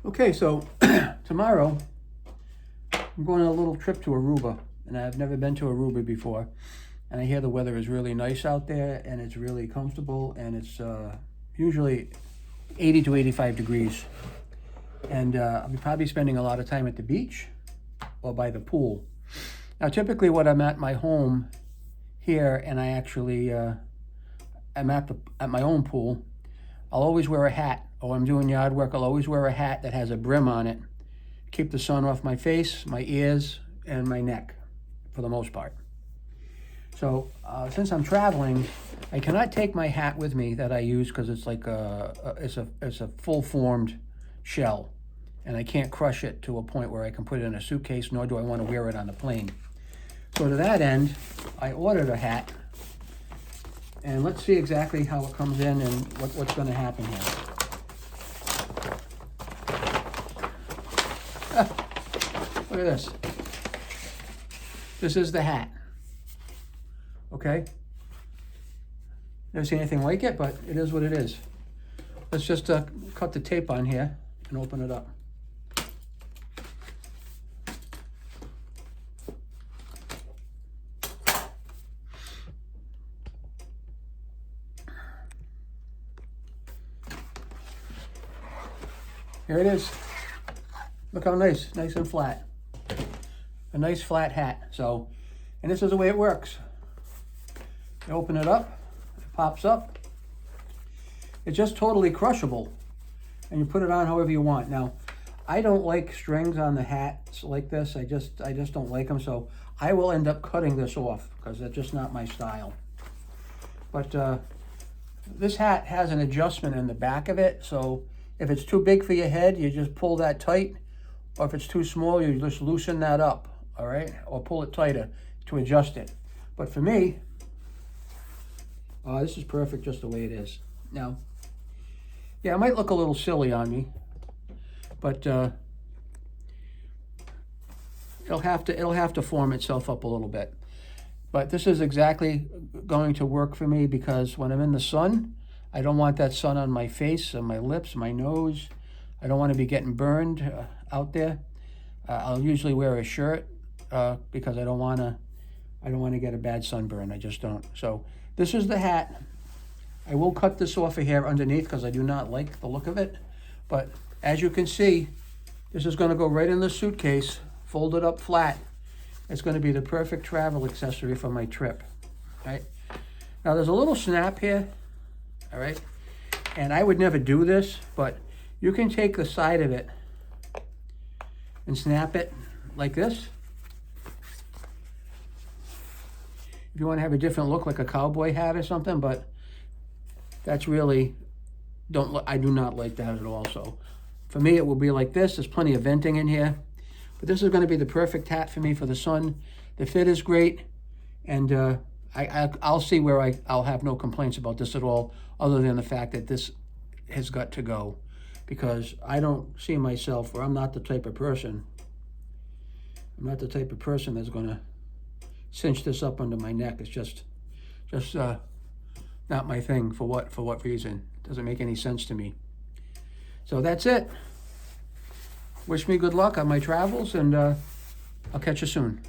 Okay, so tomorrow I'm going on a little trip to Aruba, and I've never been to Aruba before. And I hear the weather is really nice out there, and it's really comfortable, and it's usually 80 to 85 degrees. And I'll be probably spending a lot of time at the beach or by the pool. Now, typically when I'm at my home here, and I actually I'm at my own pool, I'll always wear a hat. Or I'm doing yard work, I'll always wear a hat that has a brim on it. Keep the sun off my face, my ears, and my neck, for the most part. So since I'm traveling, I cannot take my hat with me that I use because it's like it's a full-formed shell, and I can't crush it to a point where I can put it in a suitcase, nor do I want to wear it on the plane. So to that end, I ordered a hat, and let's see exactly how it comes in and what's going to happen here. Look at this. This is the hat. Okay? Never seen anything like it, but it is what it is. Let's just cut the tape on here and open it up. Here it is. Look how nice and flat. A nice flat hat. So, and this is the way it works. You open it up, it pops up. It's just totally crushable, and you put it on however you want. Now, I don't like strings on the hats like this. I just don't like them. So I will end up cutting this off because that's just not my style. But this hat has an adjustment in the back of it. So if it's too big for your head, you just pull that tight. Or if it's too small, you just loosen that up, all right? Or pull it tighter to adjust it. But for me, this is perfect just the way it is. Now, yeah, it might look a little silly on me, but it'll have to form itself up a little bit. But this is exactly going to work for me because when I'm in the sun, I don't want that sun on my face, on my lips, my nose. I don't want to be getting burned out there. I'll usually wear a shirt because I don't want to get a bad sunburn. I just don't. So this is the hat. I will cut this off of here underneath because I do not like the look of it. But as you can see, this is going to go right in the suitcase, folded up flat. It's going to be the perfect travel accessory for my trip. Right? Now there's a little snap here. All right, and I would never do this, but you can take the side of it and snap it like this. If you want to have a different look, like a cowboy hat or something, but that's really, I do not like that at all. So for me, it will be like this. There's plenty of venting in here, but this is going to be the perfect hat for me for the sun. The fit is great, and I'll see where I'll have no complaints about this at all, other than the fact that this has got to go, because I don't see myself, or I'm not the type of person that's going to cinch this up under my neck. It's just not my thing. For what reason? It doesn't make any sense to me. So that's it. Wish me good luck on my travels, and I'll catch you soon.